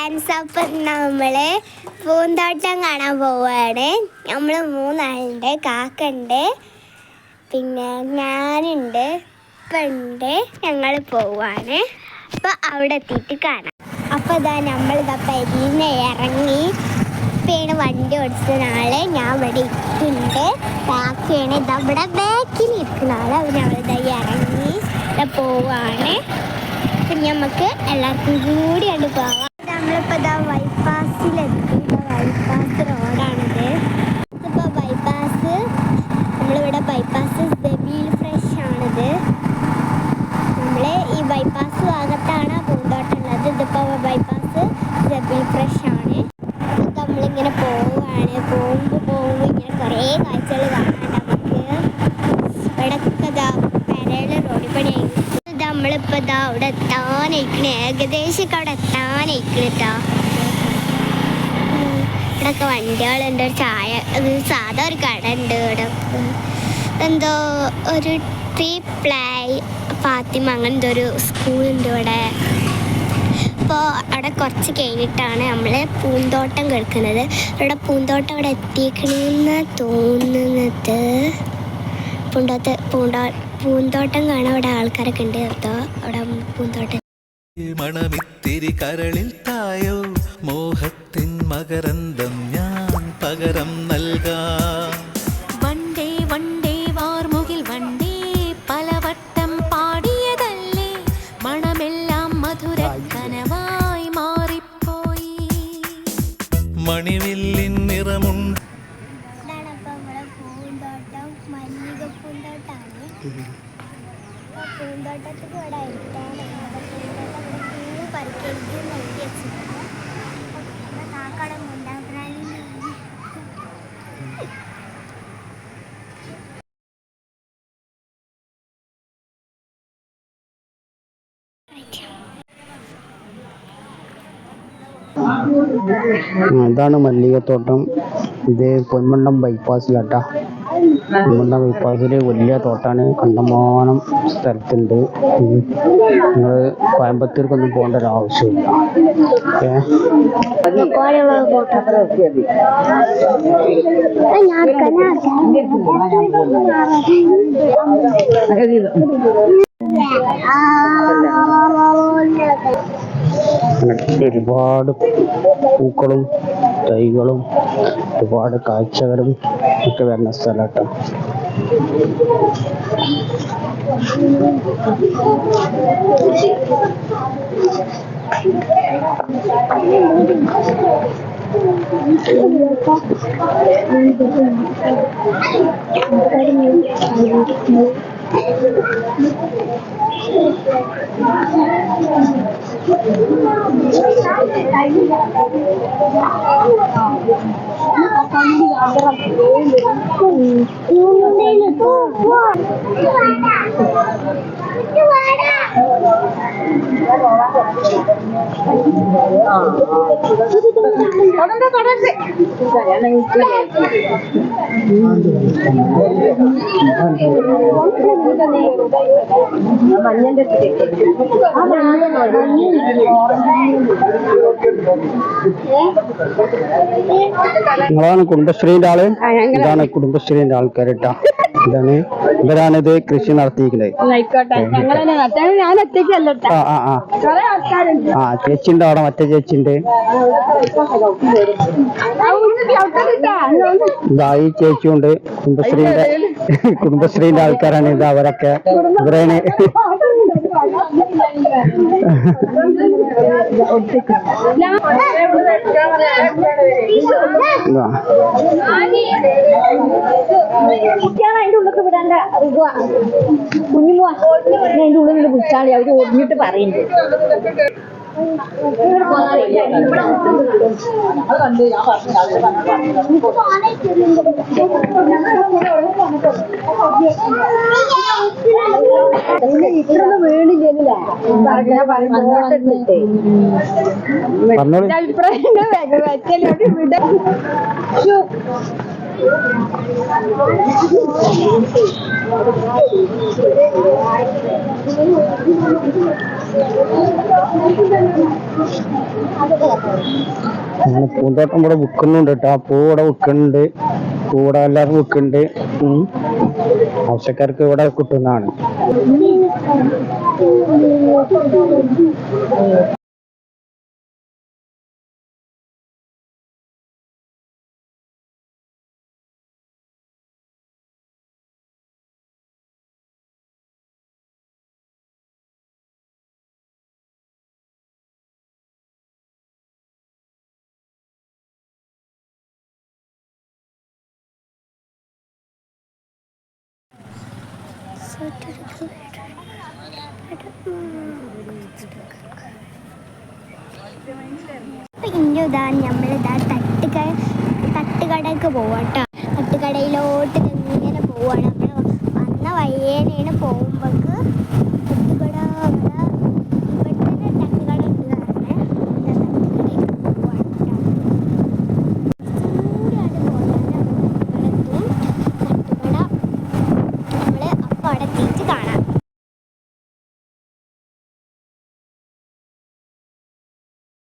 Friends, അപ്പം നമ്മള് പൂന്തോട്ടം കാണാൻ പോവാണ്. നമ്മള് 3 ആളുണ്ട്. കാക്കുണ്ട്, പിന്നെ ഞാനുണ്ട്, ഇപ്പുണ്ട്. ഞങ്ങൾ പോവാണ്. അപ്പൊ അവിടെ എത്തിയിട്ട് കാണാം. അപ്പൊ നമ്മളിതാ പെരീന്ന് ഇറങ്ങി. ഇപ്പയാണ് വണ്ടി ഓടിച്ച ആള്. ഞാൻ ഇവിടെ ഇരിക്കുന്നുണ്ട്. കാക്കയാണ് ഇവിടെ ബാക്കിൽ ഇരിക്കുന്ന ആള്. ഞങ്ങളിതാ ഇറങ്ങി പോവാണ്. അപ്പം നമുക്ക് എല്ലാവർക്കും കൂടി കണ്ട് പോവാം. നമ്മളിപ്പോൾ ബൈപ്പാസിലെത്തി. ബൈപ്പാസ് റോഡാണിത്. ഇതിപ്പോൾ ബൈപ്പാസ്, നമ്മളിവിടെ ബൈപ്പാസ് സെബീൽ ഫ്രഷ് ആണിത്. നമ്മൾ ഈ ബൈപ്പാസ് ഭാഗത്താണ് പൂന്തോട്ടം ഉള്ളത്. ഇതിപ്പോൾ ബൈപ്പാസ് സെബീൽ ഫ്രഷ് ആണ്. നമ്മളിങ്ങനെ പോവുകയാണ്. പോകുമ്പോൾ ഇങ്ങനെ കുറേ കാഴ്ചകൾ കാണാണ്ട് നമുക്ക്. ഇവിടെയൊക്കെ പെരയുടെ റോഡ് പണി. നമ്മളിപ്പോൾ അവിടെ എത്താനയിക്കണേ. ഏകദേശം അവിടെ എത്താനയിക്കണ. ഇവിടെയൊക്കെ വണ്ടികളുണ്ട്. ഒരു ചായ, സാധാ ഒരു കട ഉണ്ട് ഇവിടെ. എന്തോ ഒരു ഫാത്തിമ അങ്ങനത്തെ ഒരു സ്കൂളുണ്ട് ഇവിടെ. അപ്പോൾ അവിടെ കുറച്ച് കഴിഞ്ഞിട്ടാണ് നമ്മൾ പൂന്തോട്ടം കേൾക്കുന്നത്. ഇവിടെ പൂന്തോട്ടം അവിടെ എത്തിക്കണമെന്ന് തോന്നുന്നത്. പൂന്തോട്ടം കാണാൻ അവിടെ ആൾക്കാരൊക്കെ ഉണ്ട് കേട്ടോ. അവിടെ പൂന്തോട്ടം മണമിത്തിരി കരളിൽ തായോ മോഹത്തിൻ മകരന്തം ഞാൻ പകരം നൽകാം. വണ്ടേ വണ്ടേ വാർമുകിൽ വണ്ടേ പലവട്ടം പാടിയതല്ലേ മണമെല്ലാം മധുര കനവായി മാറിപ്പോയി. മണിവില്ലിൻ നിറമുണ്ട്. പൂന്തോട്ടത്തിൽ ഇവിടെ അയക്കാനാണ്. പൂവ് പറിക്കരുത് നൽകി വെച്ചിട്ടുണ്ട്. കാക്കടം ഉണ്ടാക്കാനും ഇതാണ് മല്ലികത്തോട്ടം. ഇത് പൊന്മണ്ടം ബൈപ്പാസിലാട്ടാ. പൊന്മണ്ടം ബൈപ്പാസിൽ വലിയ തോട്ടാണ്. കണ്ടമാനം സ്ഥലത്തുണ്ട്. നിങ്ങൾ കോയമ്പത്തൂർക്കൊന്നും പോകേണ്ട ഒരു ആവശ്യമില്ല. ഒരുപാട് പൂക്കളും തൈകളും ഒരുപാട് കാഴ്ചകളും ഒക്കെ വരുന്ന സ്ഥലമാട്ടോ. നിങ്ങളാണ് കുടുംബശ്രീന്റെ ആള്. ഇതാണ് കുടുംബശ്രീന്റെ ആൾക്കാരിട്ടാ. ഇവരാണിത് കൃഷി നടത്തിയിരിക്കുന്നത്. ചേച്ചിണ്ട് അവിടെ, മറ്റേ ചേച്ചിണ്ട്. ഇതാ ഈ ചേച്ചിയുണ്ട്. കുടുംബശ്രീന്റെ ആൾക്കാരാണ് ഇത്. അവരൊക്കെ ഇവരാണ്. കുട്ടിയാണ് അതിന്റെ ഉള്ളിൽ വിടാണ്ട കുഞ്ഞുമോ അതിന്റെ ഉള്ളിൽ വിളിച്ചാളി അവര് ഒടിഞ്ഞിട്ട് പറയുന്നുണ്ട്. ഇത്രയൊന്നും വീണില്ല. അഭിപ്രായം അങ്ങനെ പൂന്തോട്ടം ഇവിടെ വിൽക്കുന്നുണ്ട് കേട്ടോ. പൂ ഇവിടെ വിൽക്കുന്നുണ്ട്. പൂ ഇവിടെ എല്ലാവരും വിൽക്കുന്നുണ്ട്. ആവശ്യക്കാർക്ക് ഇവിടെ കിട്ടുന്നതാണ്. അപ്പൊ ഇനി ഇതാ നമ്മളിതാ തട്ടുകടക്ക് പോവാട്ടോ. തട്ടുകടയിലോട്ട് ഇങ്ങനെ പോവാണ്. നമ്മൾ വന്ന വഴിയേനെയാണ് പോകുമ്പോൾക്ക്